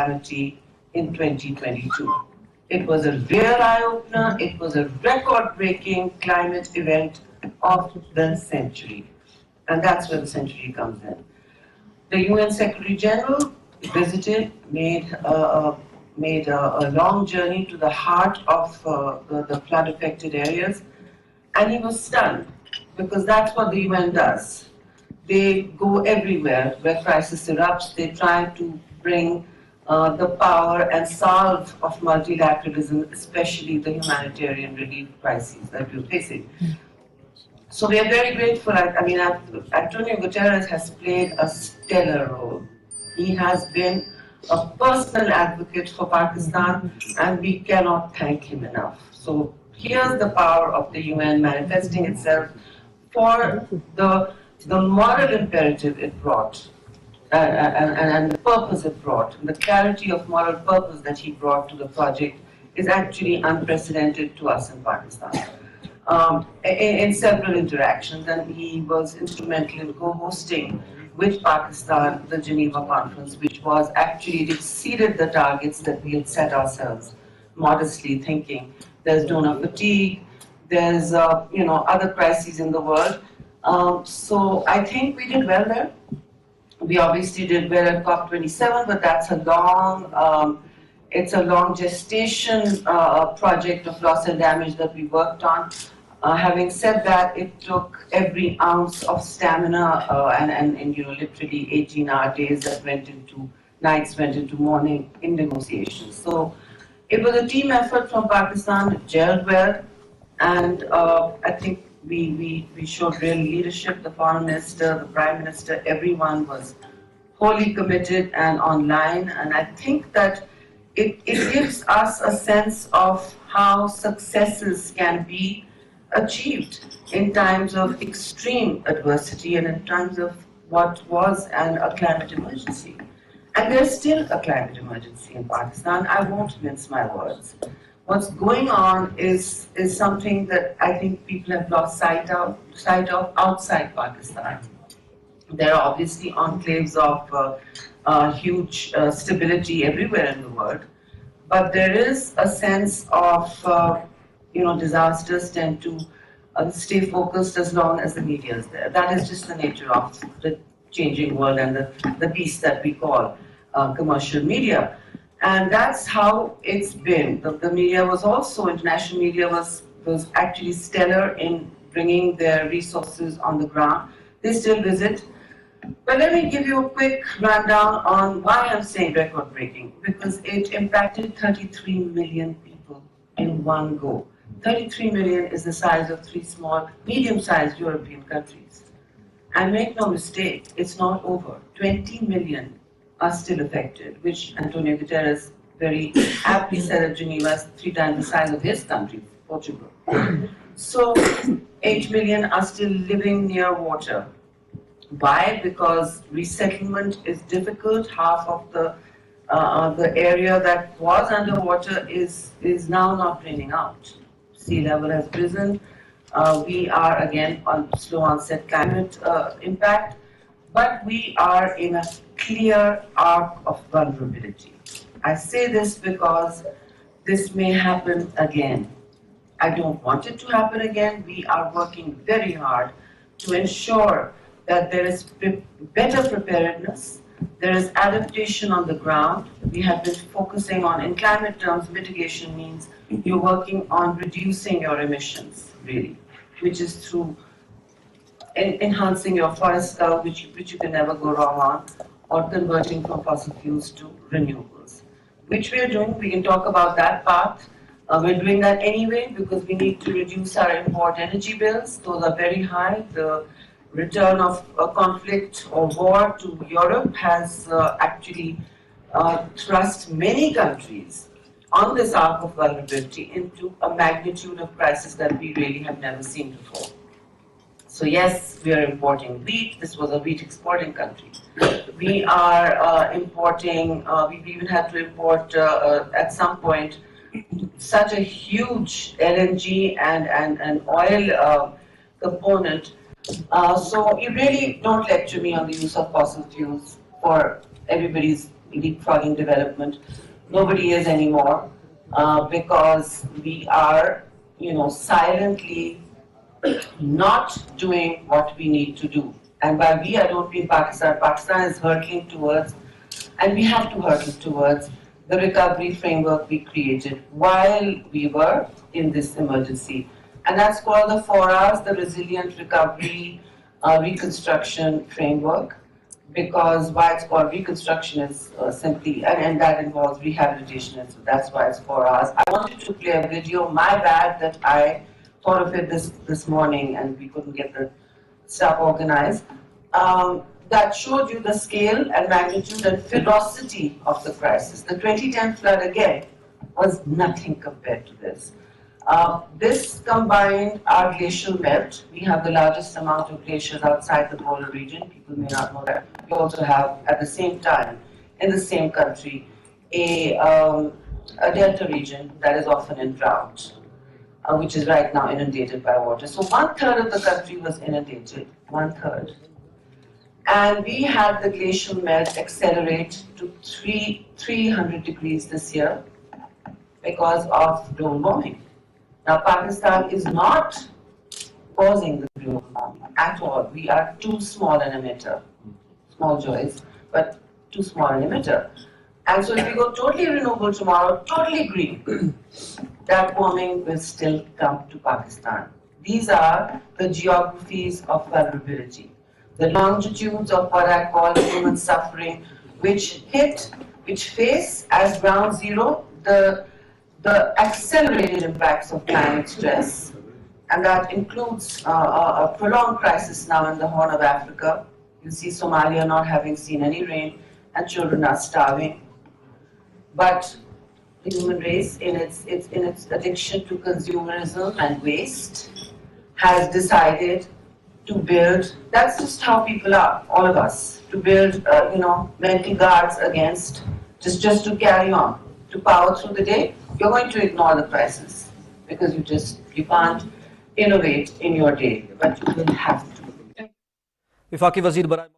reality in 2022. It was a real eye-opener, it was a record-breaking climate event of the century. And that's where the century comes in. The UN Secretary General visited, made a long journey to the heart of the flood-affected areas, and he was stunned, because that's what the UN does. They go everywhere where crisis erupts. They try to bring the power and salve of multilateralism, especially the humanitarian relief crises that we're facing. So we are very grateful. Antonio Guterres has played a stellar role. He has been a personal advocate for Pakistan, and we cannot thank him enough. So here's the power of the UN manifesting itself for the moral imperative it brought, and the purpose it brought, and the clarity of moral purpose that he brought to the project is actually unprecedented to us in Pakistan. In several interactions, and he was instrumental in co-hosting with Pakistan the Geneva conference, which was actually, it exceeded the targets that we had set ourselves, modestly thinking. There's donor fatigue, there's other crises in the world. So I think we did well there. We obviously did well at COP27, but that's a long, it's a long gestation project of loss and damage that we worked on. Having said that, it took every ounce of stamina and literally 18-hour days that went into nights, went into morning in negotiations. So it was a team effort from Pakistan, it gelled well, and I think we showed real leadership. The Foreign Minister, the Prime Minister, everyone was wholly committed and online, and I think that it gives us a sense of how successes can be achieved in times of extreme adversity and in times of what was a climate emergency. And there's still a climate emergency in Pakistan. I won't mince my words. What's going on is something that I think people have lost sight of outside Pakistan. There are obviously enclaves of huge stability everywhere in the world, but there is a sense of disasters tend to stay focused as long as the media is there. That is just the nature of the changing world and the beast that we call commercial media. And that's how it's been. The media was also, international media was actually stellar in bringing their resources on the ground. They still visit. But let me give you a quick rundown on why I'm saying record-breaking, because it impacted 33 million people in one go. 33 million is the size of 3 small, medium-sized European countries. And make no mistake, it's not over. 20 million are still affected, which Antonio Guterres very aptly said at Geneva is 3 times the size of his country, Portugal. So 8 million are still living near water. Why? Because resettlement is difficult. Half of the area that was underwater is now not draining out. Sea level has risen. We are again on slow onset climate impact, but we are in a clear arc of vulnerability. I say this because this may happen again. I don't want it to happen again. We are working very hard to ensure that there is better preparedness, there is adaptation on the ground. We have been focusing on, in climate terms, mitigation means you're working on reducing your emissions, really, which is through enhancing your forest cover, which you can never go wrong on, or converting from fossil fuels to renewables, which we are doing. We can talk about that part. We're doing that anyway because we need to reduce our import energy bills. Those are very high. The return of a conflict or war to Europe has actually thrust many countries on this arc of vulnerability into a magnitude of crisis that we really have never seen before. So yes, we are importing wheat. This was a wheat exporting country. We are importing, we've even had to import at some point such a huge LNG and oil component. So you really don't lecture me on the use of fossil fuels for everybody's leapfrogging development. Nobody is anymore because we are, silently not doing what we need to do. And by we, I don't mean Pakistan. Pakistan is hurtling towards, and we have to hurtle towards, the recovery framework we created while we were in this emergency. And that's called the 4 Rs, the Resilient Recovery Reconstruction Framework. Because why it's called reconstruction is simply, and that involves rehabilitation, and so that's why it's 4 Rs. I wanted to play a video, my bad that I thought of it this morning and we couldn't get the stuff organized, that showed you the scale and magnitude and ferocity of the crisis. The 2010 flood, again, was nothing compared to this. This combined our glacial melt. We have the largest amount of glaciers outside the polar region. People may not know that. We also have, at the same time, in the same country, a delta region that is often in drought, which is right now inundated by water. So 1/3 of the country was inundated, 1/3. And we had the glacial melt accelerate to 300 degrees this year because of global warming. Now, Pakistan is not causing the global warming at all. We are too small an emitter. Small joys, but too small an emitter. And so if we go totally renewable tomorrow, totally green, that warming will still come to Pakistan. These are the geographies of vulnerability. The longitudes of what I call human suffering, which face as ground zero the accelerated impacts of climate stress, and that includes a prolonged crisis now in the Horn of Africa. You see Somalia not having seen any rain, and children are starving. But the human race, in its addiction to consumerism and waste, has decided to build. That's just how people are, all of us. To build, mental guards against, just to carry on, to power through the day. You're going to ignore the crisis because you can't innovate in your day, but you will have to. विफाकी वज़ीर बराए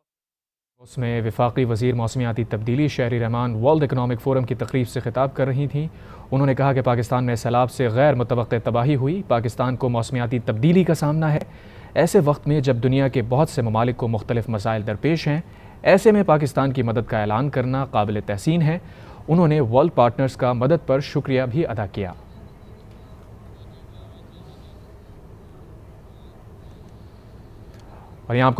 उसमें विफाकी वज़ीर मौसमियाती तब्दीली शहरी Rahman world economic forum की तकरीब से खिताब कर रही थीं। उन्होंने कहा कि पाकिस्तान में सैलाब से गैर मुतवक्किल तबाही हुई। पाकिस्तान को मौसमियाती तब्दीली का सामना है। ऐसे वक्त में जब दुनिया के बहुत से ममालिक को मुख्तलिफ मसाइल दरपेश हैं, ऐसे में पाकिस्तान की मदद का ऐलान करना काबिल तहसीन है। उन्होंने वर्ल्ड पार्टनर्स का मदद पर शुक्रिया भी अदा किया। और यहाँ